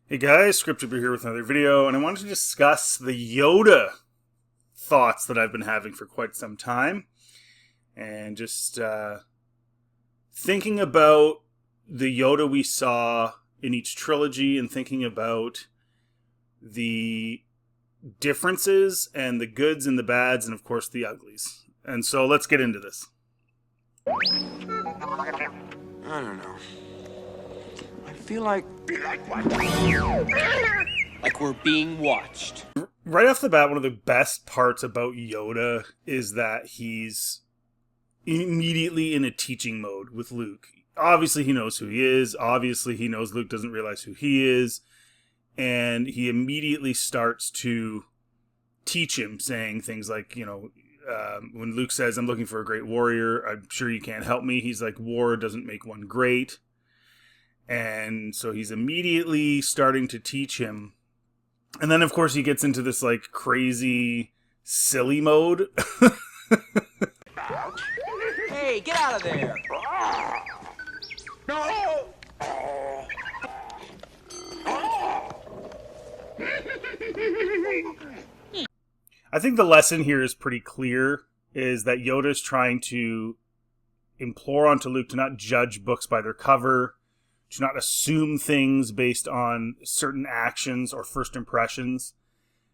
Hey guys, Scripture here with another video, and I wanted to discuss the Yoda thoughts that I've been having for quite some time, and just thinking about the Yoda we saw in each trilogy, and thinking about the differences and the goods and the bads, and of course the uglies. And so let's get into this. I don't know. I feel like what? Like we're being watched. Right off the bat, one of the best parts about Yoda is that he's immediately in a teaching mode with Luke. Obviously, he knows who he is. Obviously, he knows Luke doesn't realize who he is. And he immediately starts to teach him, saying things like, when Luke says, "I'm looking for a great warrior. I'm sure you can't help me." He's like, "War doesn't make one great." And so he's immediately starting to teach him. And then, of course, he gets into this, like, crazy, silly mode. Hey, get out of there! No! I think the lesson here is pretty clear, is that Yoda's trying to implore onto Luke to not judge books by their cover, to not assume things based on certain actions or first impressions,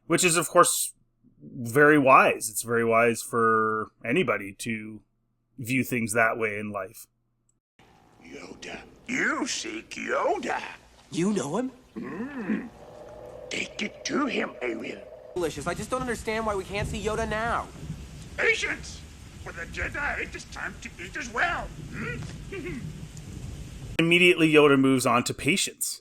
which is, of course, very wise. It's very wise for anybody to view things that way in life. Yoda. You seek Yoda. You know him? Take it to him, I will. Delicious. I just don't understand why we can't see Yoda now. Patience! For the Jedi, it is time to eat as well. Immediately, Yoda moves on to patience.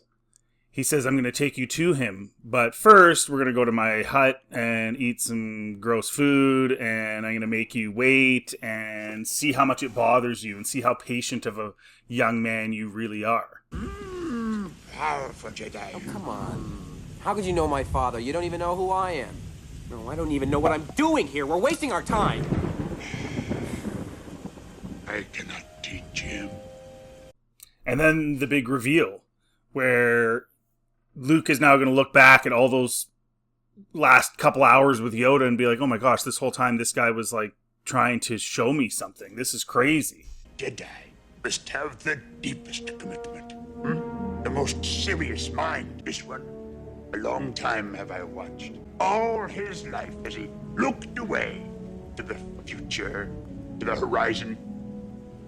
He says, "I'm going to take you to him, but first we're going to go to my hut and eat some gross food, and I'm going to make you wait and see how much it bothers you and see how patient of a young man you really are." Powerful Jedi. Oh, come on. How could you know my father? You don't even know who I am. No, I don't even know what I'm doing here. We're wasting our time. I cannot teach him. And then the big reveal, where Luke is now going to look back at all those last couple hours with Yoda and be like, "Oh my gosh, this whole time this guy was like trying to show me something. This is crazy." Jedi must have the deepest commitment. The most serious mind, this one. A long time have I watched. All his life as he looked away to the future, to the horizon.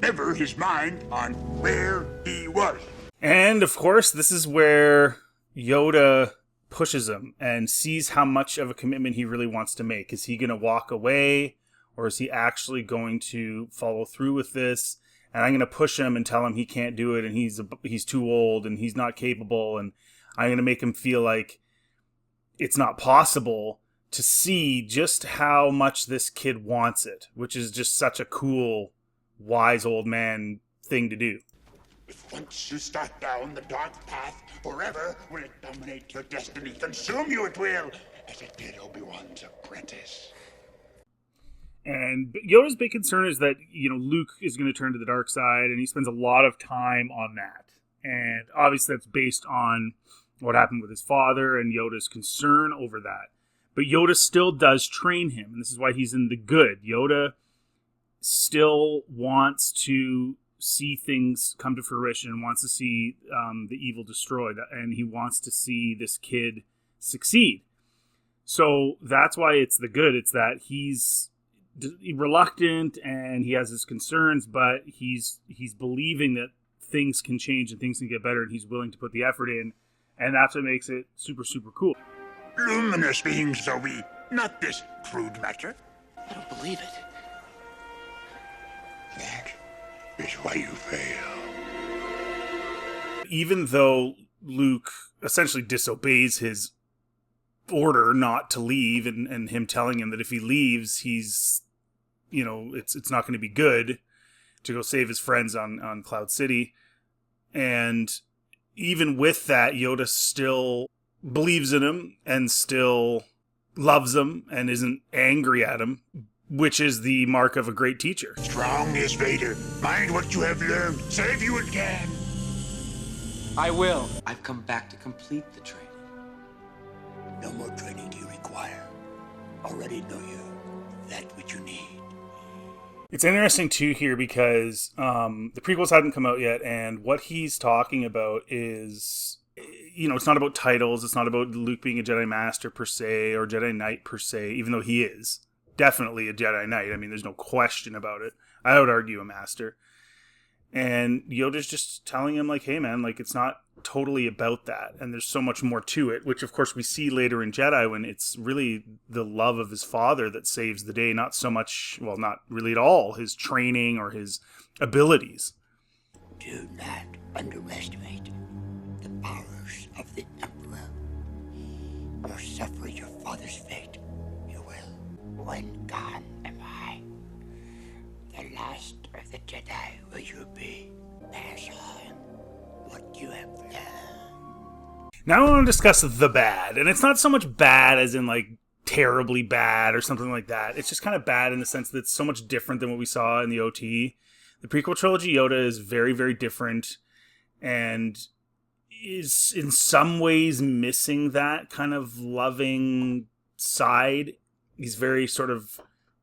Never his mind on where he was. And of course, this is where Yoda pushes him and sees how much of a commitment he really wants to make. Is he going to walk away, or is he actually going to follow through with this? And I'm going to push him and tell him he can't do it, and he's too old, and he's not capable, and I'm going to make him feel like it's not possible, to see just how much this kid wants it, which is just such a cool, wise old man thing to do. If once you start down the dark path, forever will it dominate your destiny. Consume you it will, as it did Obi-Wan's apprentice. And Yoda's big concern is that, Luke is going to turn to the dark side, and he spends a lot of time on that. And obviously that's based on what happened with his father and Yoda's concern over that. But Yoda still does train him, and this is why he's in the good. Yoda still wants to see things come to fruition and wants to see the evil destroyed, and he wants to see this kid succeed. So that's why it's the good. It's that he's reluctant and he has his concerns, but he's believing that things can change and things can get better, and he's willing to put the effort in, and that's what makes it super, super cool. Luminous beings are we, not this crude matter. I don't believe it. That is why you fail. Even though Luke essentially disobeys his order not to leave, and him telling him that if he leaves, he's, it's not going to be good to go save his friends on Cloud City. And even with that, Yoda still believes in him and still loves him and isn't angry at him, which is the mark of a great teacher. Strong is Vader. Mind what you have learned. Save you again. I will. I've come back to complete the training. No more training do you require. Already know you that which you need. It's interesting too here because the prequels hadn't come out yet, and what he's talking about is, it's not about titles. It's not about Luke being a Jedi Master per se or Jedi Knight per se, even though he is definitely a Jedi Knight. I mean, there's no question about it. I would argue a Master. And Yoda's just telling him, like, hey, man, like, it's not totally about that. And there's so much more to it, which, of course, we see later in Jedi when it's really the love of his father that saves the day, not so much, well, not really at all, his training or his abilities. Do not underestimate the powers of the Emperor. Or suffer your father's fate. You will. When gone am I, the last of the Jedi will you be. Pass on what you have learned. Now I want to discuss the bad. And it's not so much bad as in, like, terribly bad or something like that. It's just kind of bad in the sense that it's so much different than what we saw in the OT. The prequel trilogy Yoda is very, very different and is in some ways missing that kind of loving side. He's very sort of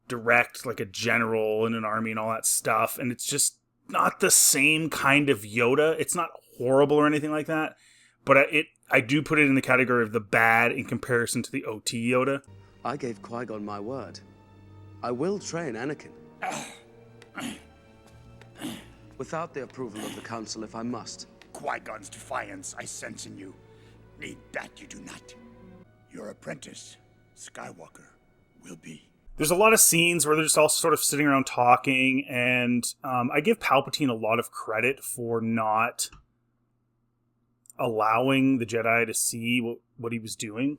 direct, like a general in an army and all that stuff. And it's just not the same kind of Yoda. It's not horrible or anything like that. But I do put it in the category of the bad in comparison to the OT Yoda. I gave Qui-Gon my word. I will train Anakin. Without the approval of the Council if I must. Qui-Gon's defiance I sense in you. Need that you do not. Your apprentice, Skywalker, will be. There's a lot of scenes where they're just all sort of sitting around talking, and I give Palpatine a lot of credit for not allowing the Jedi to see what he was doing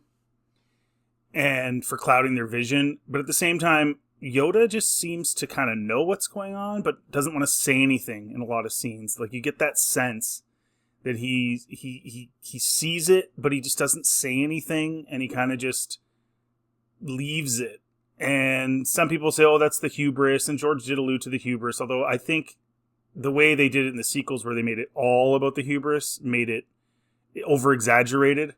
and for clouding their vision. But at the same time, Yoda just seems to kind of know what's going on, but doesn't want to say anything in a lot of scenes. Like, you get that sense that he sees it, but he just doesn't say anything, and he kind of just leaves it. And some people say, oh, that's the hubris, and George did allude to the hubris, although I think the way they did it in the sequels, where they made it all about the hubris, made it over-exaggerated.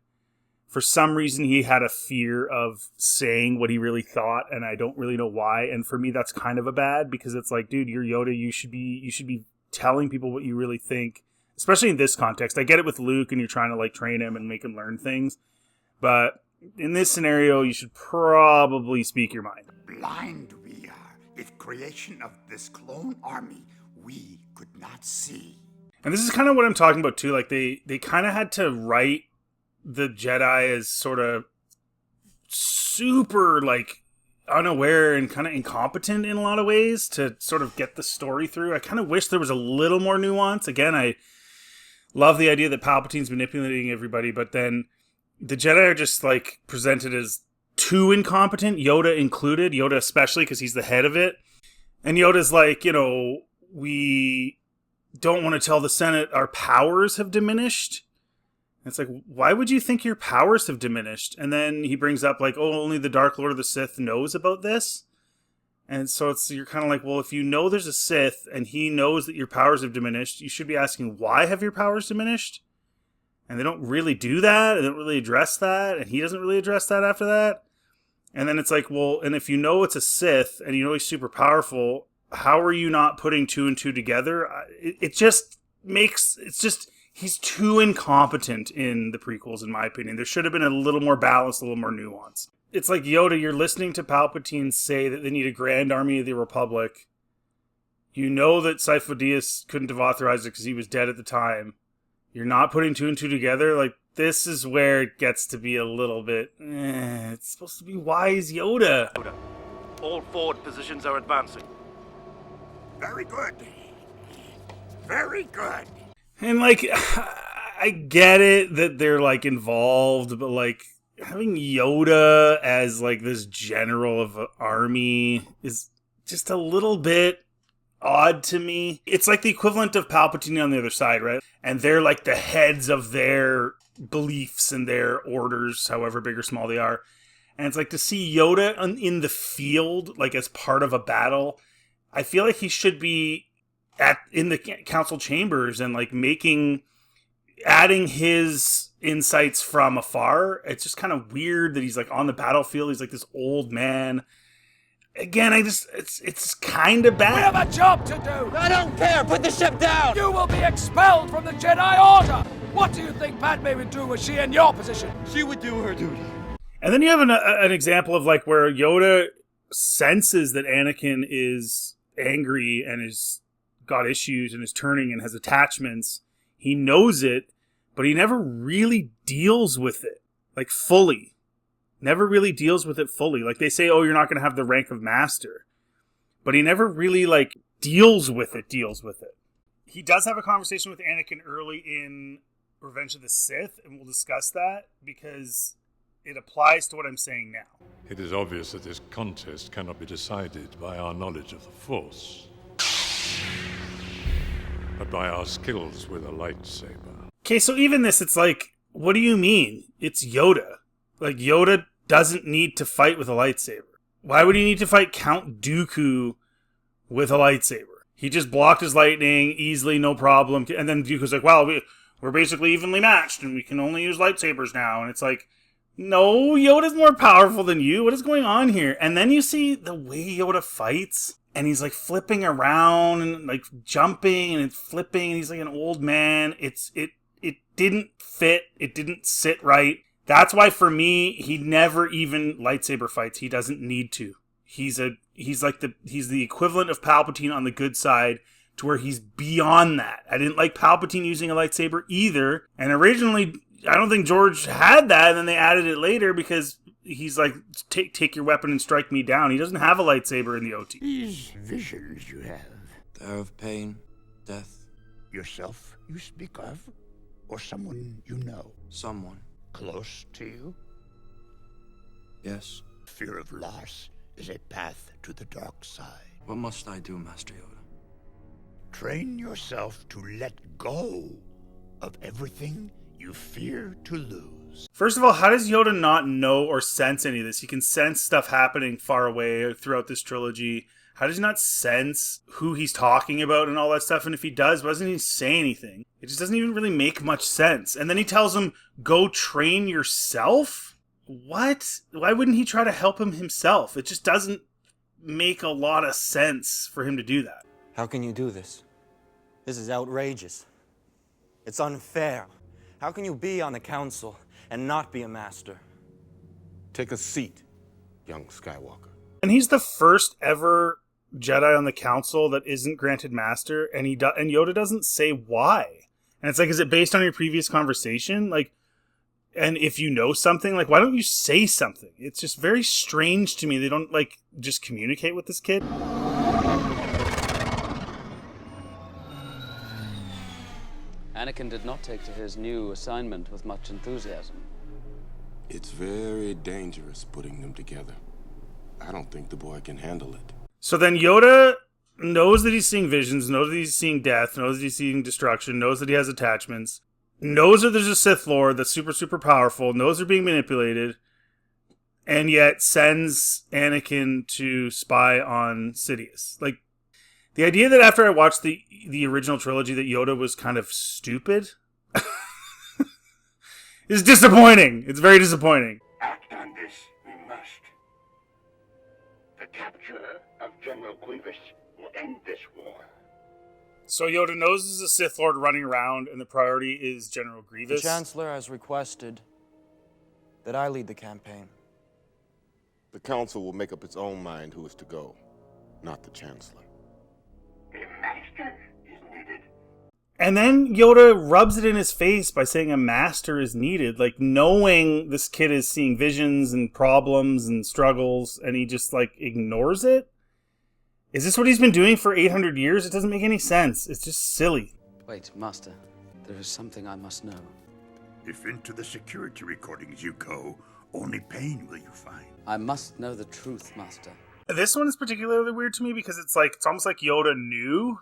For some reason, he had a fear of saying what he really thought, and I don't really know why. And for me, that's kind of a bad, because it's like, dude, you're Yoda. You should be telling people what you really think, especially in this context. I get it with Luke, and you're trying to like train him and make him learn things, but in this scenario, you should probably speak your mind. Blind we are. With creation of this clone army, we could not see. And this is kind of what I'm talking about too. Like they kind of had to write the Jedi as sort of super like unaware and kind of incompetent in a lot of ways to sort of get the story through. I kind of wish there was a little more nuance. Again, I love the idea that Palpatine's manipulating everybody, but then the Jedi are just like presented as too incompetent, Yoda included, Yoda especially because he's the head of it. And Yoda's like, we don't want to tell the Senate our powers have diminished. And it's like, why would you think your powers have diminished? And then he brings up like, oh, only the Dark Lord of the Sith knows about this. And so you're kind of like, well, if you know there's a Sith and he knows that your powers have diminished, you should be asking, why have your powers diminished? And they don't really do that. They don't really address that. And he doesn't really address that after that. And then it's like, well, and if you know it's a Sith and you know he's super powerful, how are you not putting two and two together? He's too incompetent in the prequels, in my opinion. There should have been a little more balance, a little more nuance. It's like, Yoda, you're listening to Palpatine say that they need a grand army of the Republic. You know that Sifo-Dyas couldn't have authorized it because he was dead at the time. You're not putting two and two together. Like, this is where it gets to be a little bit, it's supposed to be wise Yoda. All forward positions are advancing. Very good. Very good. And, like, I get it that they're, like, involved, but, like, having Yoda as, like, this general of an army is just a little bit odd to me. It's like the equivalent of Palpatine on the other side, right? And they're, like, the heads of their beliefs and their orders, however big or small they are. And it's like to see Yoda in the field, like, as part of a battle, I feel like he should be in the council chambers and like making adding his insights from afar. It's just kind of weird that he's like on the battlefield. He's like this old man. Again, it's kind of bad. We have a job to do. I don't care. Put the ship down. You will be expelled from the Jedi Order. What do you think Padme would do were she in your position? She would do her duty. And then you have an example of like where Yoda senses that Anakin is angry and is got issues and is turning and has attachments. He knows it, but he never really deals with it, like fully. Never really deals with it fully. Like they say, oh, you're not going to have the rank of master. But he never really like deals with it. He does have a conversation with Anakin early in Revenge of the Sith, and we'll discuss that because it applies to what I'm saying now. It is obvious that this contest cannot be decided by our knowledge of the Force, but by our skills with a lightsaber. Okay, so even this, it's like, what do you mean? It's Yoda. Like, Yoda doesn't need to fight with a lightsaber. Why would he need to fight Count Dooku with a lightsaber? He just blocked his lightning easily, no problem. And then Dooku's like, well, we're basically evenly matched, and we can only use lightsabers now. And it's like, no, Yoda's more powerful than you. What is going on here? And then you see the way Yoda fights, and he's like flipping around and like jumping and flipping, and he's like an old man. It didn't fit. It didn't sit right. That's why for me, he never even lightsaber fights. He doesn't need to. He's the equivalent of Palpatine on the good side, to where he's beyond that. I didn't like Palpatine using a lightsaber either. And originally, I don't think George had that, and then they added it later because he's like, take your weapon and strike me down. He doesn't have a lightsaber in the OT. These visions you have. They're of pain, death. Yourself you speak of? Or someone you know? Someone. Close to you? Yes. Fear of loss is a path to the dark side. What must I do, Master Yoda? Train yourself to let go of everything you fear to lose. First of all, how does Yoda not know or sense any of this? He can sense stuff happening far away throughout this trilogy. How does he not sense who he's talking about and all that stuff? And if he does, why doesn't he say anything? It just doesn't even really make much sense. And then he tells him, go train yourself? What? Why wouldn't he try to help him himself? It just doesn't make a lot of sense for him to do that. How can you do this? This is outrageous. It's unfair. How can you be on the council and not be a master? Take a seat, young Skywalker. And he's the first ever Jedi on the council that isn't granted master, and Yoda doesn't say why. And it's like, is it based on your previous conversation? Like, and if you know something, like, why don't you say something? It's just very strange to me. They don't, like, just communicate with this kid. Anakin did not take to his new assignment with much enthusiasm. It's very dangerous putting them together. I don't think the boy can handle it. So then Yoda knows that he's seeing visions, knows that he's seeing death, knows that he's seeing destruction, knows that he has attachments, knows that there's a Sith Lord that's super, super powerful, knows they're being manipulated, and yet sends Anakin to spy on Sidious. Like, the idea that after I watched the original trilogy that Yoda was kind of stupid is disappointing. It's very disappointing. Act on this, we must. The capture of General Grievous will end this war. So Yoda knows there's a Sith Lord running around, and the priority is General The Grievous. Chancellor has requested that I lead the campaign. The Council will make up its own mind who is to go, not the Chancellor. A master is needed. And then Yoda rubs it in his face by saying a master is needed, like knowing this kid is seeing visions and problems and struggles, and he just like ignores it. Is this what he's been doing for 800 years? It doesn't make any sense. It's just silly. Wait, Master. There is something I must know. If into the security recordings you go, only pain will you find. I must know the truth, Master. This one is particularly weird to me because it's almost like Yoda knew,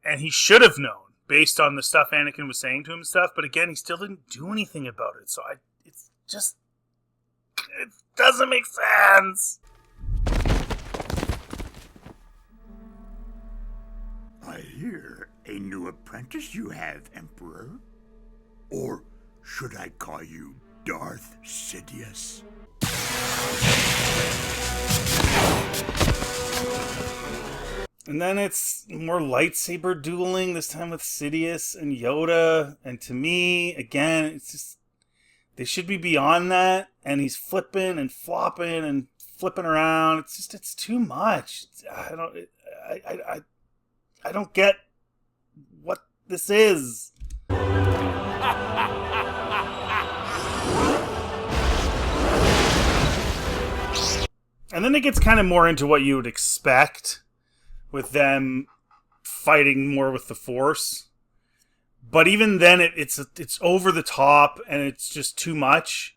and he should have known based on the stuff Anakin was saying to him and stuff. But again, he still didn't do anything about it. So it doesn't make sense. I hear a new apprentice you have, Emperor. Or should I call you Darth Sidious? And then it's more lightsaber dueling, this time with Sidious and Yoda. And to me, again, it's just, they should be beyond that. And he's flipping and flopping and flipping around. It's just, it's too much. I don't get what this is. And then it gets kind of more into what you would expect, with them fighting more with the Force. But even then, it's over the top, and it's just too much.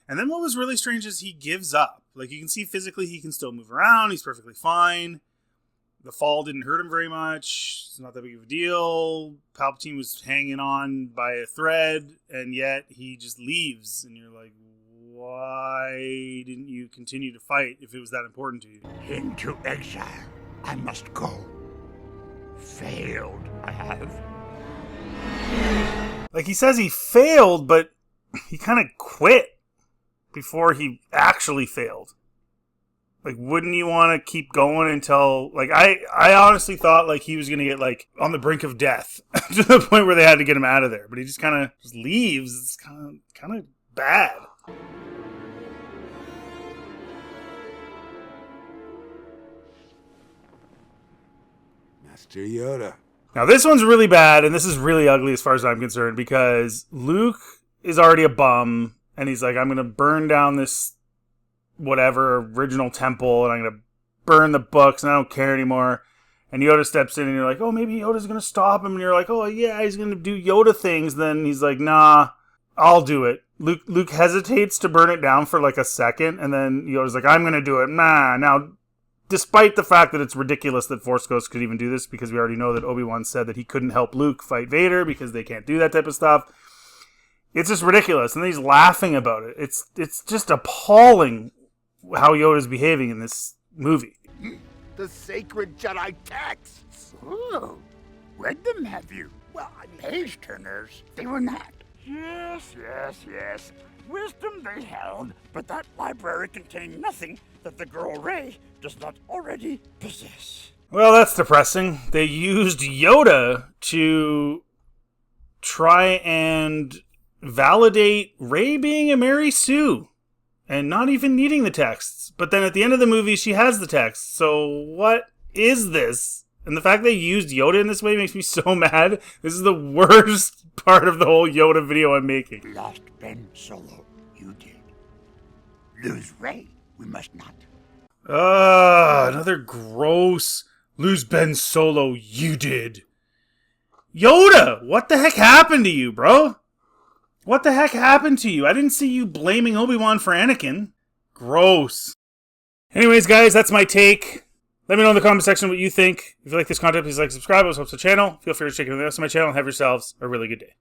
And then what was really strange is he gives up. Like, you can see physically he can still move around. He's perfectly fine. The fall didn't hurt him very much. It's not that big of a deal. Palpatine was hanging on by a thread, and yet he just leaves. And you're like, why didn't you continue to fight if it was that important to you? Into exile. I must go. Failed, I have. Like, he says he failed, but he kind of quit before he actually failed. Like, wouldn't you want to keep going until, like, I honestly thought, like, he was going to get, like, on the brink of death to the point where they had to get him out of there. But he just kind of just leaves. It's kind of bad. Master Yoda. Now, this one's really bad, and this is really ugly as far as I'm concerned, because Luke is already a bum, and he's like, I'm going to burn down this whatever original temple, and I'm gonna burn the books, and I don't care anymore. And Yoda steps in, and you're like, oh, maybe Yoda's gonna stop him, and you're like, oh yeah, he's gonna do Yoda things. Then he's like, nah, I'll do it. Luke hesitates to burn it down for like a second, and then Yoda's like, I'm gonna do it. Nah. Now, despite the fact that it's ridiculous that Force Ghosts could even do this, because we already know that Obi-Wan said that he couldn't help Luke fight Vader because they can't do that type of stuff. It's just ridiculous, and he's laughing about it. It's just appalling how Yoda's behaving in this movie. The sacred Jedi texts. Ooh, read them, have you? Well, page turners, they were not. Yes. Wisdom they held, but that library contained nothing that the girl Rey does not already possess. Well, that's depressing. They used Yoda to try and validate Rey being a Mary Sue. And not even needing the texts. But then at the end of the movie, she has the texts. So what is this? And the fact they used Yoda in this way makes me so mad. This is the worst part of the whole Yoda video I'm making. Lost Ben Solo, you did. Lose Rey, we must not. Another gross lose Ben Solo, you did. Yoda, what the heck happened to you, bro? What the heck happened to you? I didn't see you blaming Obi-Wan for Anakin. Gross. Anyways, guys, that's my take. Let me know in the comment section what you think. If you like this content, please like, subscribe. It helps the channel. Feel free to check out the rest of my channel and have yourselves a really good day.